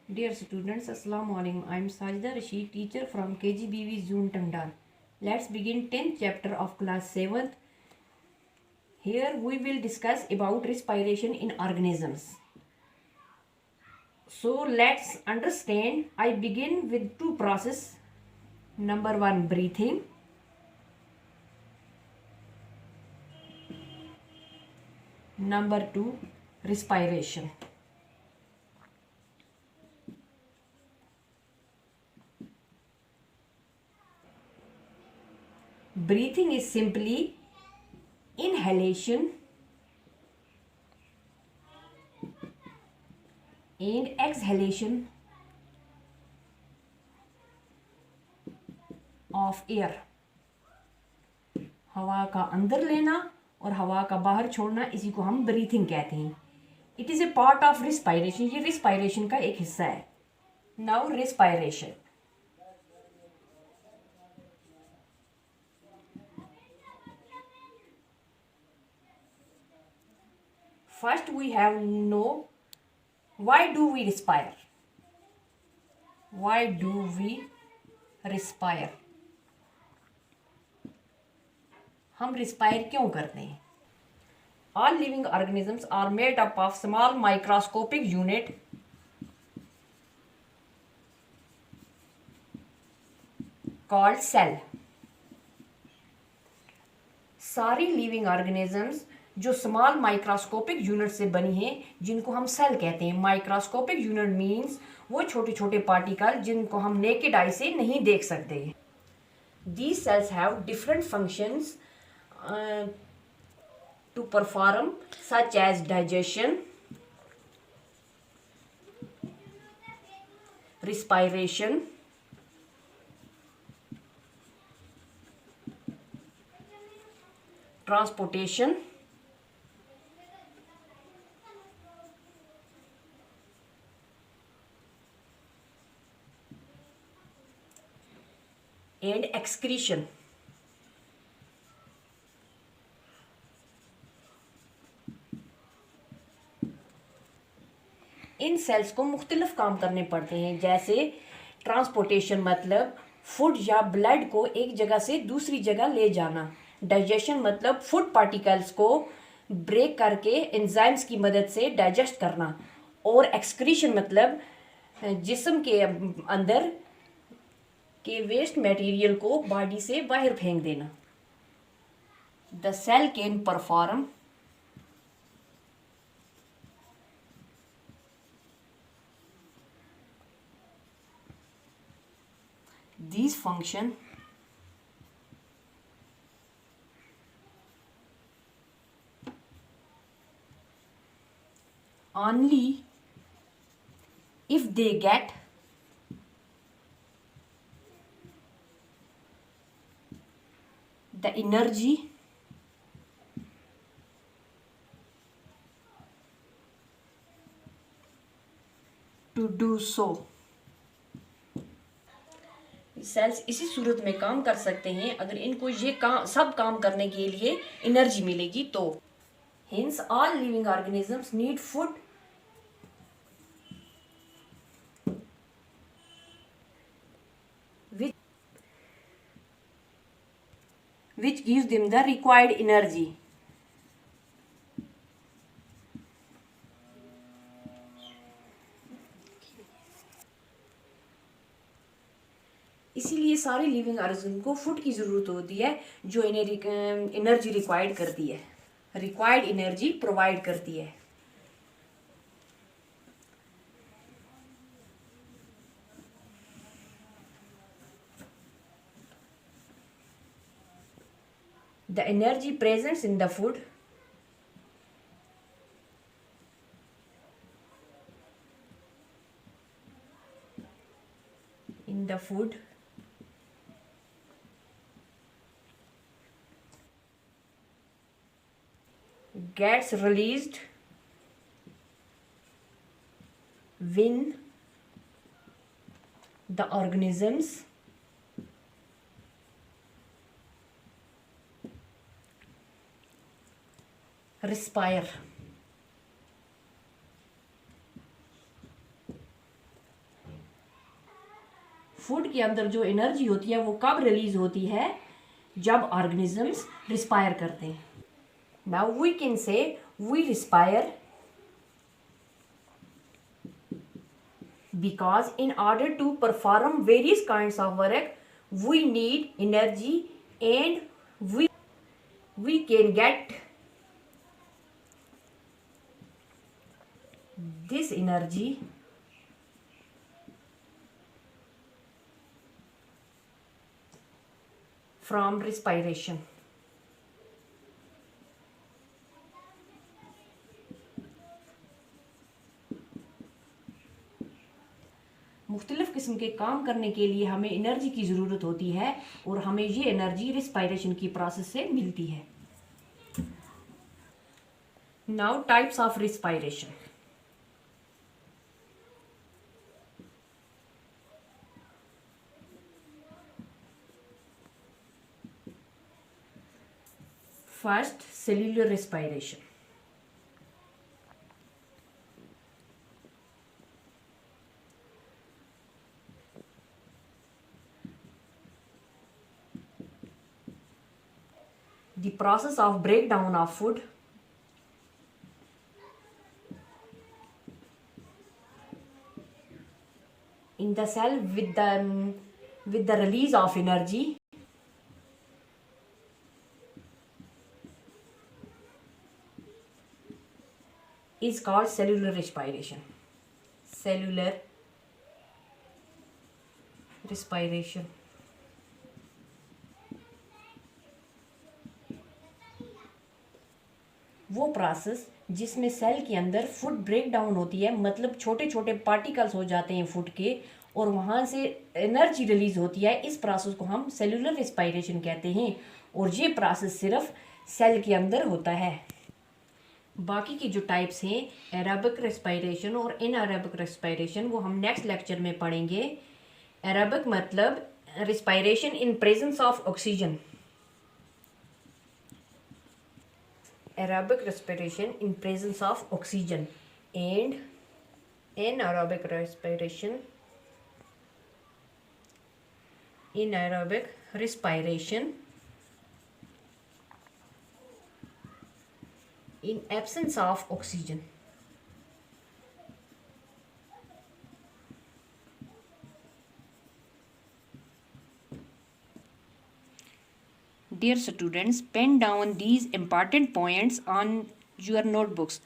Dear students, Assalamu alaikum. I am Sajida Rashid, teacher from KGBV Zune Tangdal. Let's begin 10th chapter of class 7th. Here we will discuss about respiration in organisms. So let's understand. I begin with two processes. Number 1, breathing. Number 2, respiration. Breathing is simply inhalation and exhalation of air. हवा का अंदर लेना और हवा का बाहर छोड़ना, इसी को हम ब्रीथिंग कहते हैं. It is a part of respiration. ये रिस्पायरेशन का एक हिस्सा है. Now respiration. First we have know why do we respire? Why do we respire? हम रिस्पायर क्यों करते हैं? All living organisms are made up of small microscopic unit called cell. सारी लिविंग ऑर्गेनिजम्स जो स्मॉल माइक्रोस्कोपिक यूनिट से बनी है, जिनको हम सेल कहते हैं. माइक्रोस्कोपिक यूनिट मीन्स वो छोटे छोटे पार्टिकल जिनको हम नेकेड आई से नहीं देख सकते. These cells have different functions to perform, such as digestion, respiration, transportation, and excretion. इन सेल्स को मुख्तलिफ काम करने पड़ते हैं, जैसे ट्रांसपोर्टेशन मतलब फूड या ब्लड को एक जगह से दूसरी जगह ले जाना. डाइजेशन मतलब फूड पार्टिकल्स को ब्रेक करके एंजाइम्स की मदद से डाइजेस्ट करना. और एक्सक्रीशन मतलब जिस्म के अंदर के वेस्ट मटेरियल को बॉडी से बाहर फेंक देना. The cell can perform these function only if they get the energy to do so. Cells इसी सूरत में काम कर सकते हैं अगर इनको ये सब काम करने के लिए एनर्जी मिलेगी तो. Hence all living organisms need food which gives them the required energy. इसीलिए सारे लिविंग ऑर्गेनिज्म को फूड की ज़रूरत होती है जो इन्हें एनर्जी रिक्वायर्ड करती है, रिक्वायर्ड एनर्जी प्रोवाइड करती है. The energy present in the food gets released when the organisms respire. Food के अंदर जो एनर्जी होती है वो कब रिलीज होती है? जब ऑर्गेनिजम्स रिस्पायर करते हैं. Now we can say we respire because in order to perform various kinds of work we need energy, and we can get this energy from respiration. मुख्तलिफ़ किस्म के काम करने के लिए हमें एनर्जी की ज़रूरत होती है और हमें ये एनर्जी रिस्पायरेशन की प्रोसेस से मिलती है. Now types of respiration. First, cellular respiration. The process of breakdown of food in the cell with the release of energy is called cellular respiration. Cellular respiration. वो प्रोसेस जिसमें cell के अंदर food break down होती है, मतलब छोटे छोटे particles हो जाते हैं फूड के और वहाँ से एनर्जी रिलीज होती है, इस प्रोसेस को हम सेलुलर रिस्पायरेशन कहते हैं. और ये प्रोसेस सिर्फ सेल के अंदर होता है. बाकी की जो टाइप्स हैं एरोबिक रेस्पिरेशन और इनएरोबिक रेस्पिरेशन वो हम नेक्स्ट लेक्चर में पढ़ेंगे. एरोबिक मतलब respiration in presence of oxygen. Aerobic respiration in presence of oxygen, and anaerobic respiration in absence of oxygen. Dear students, pen down these important points on your notebooks.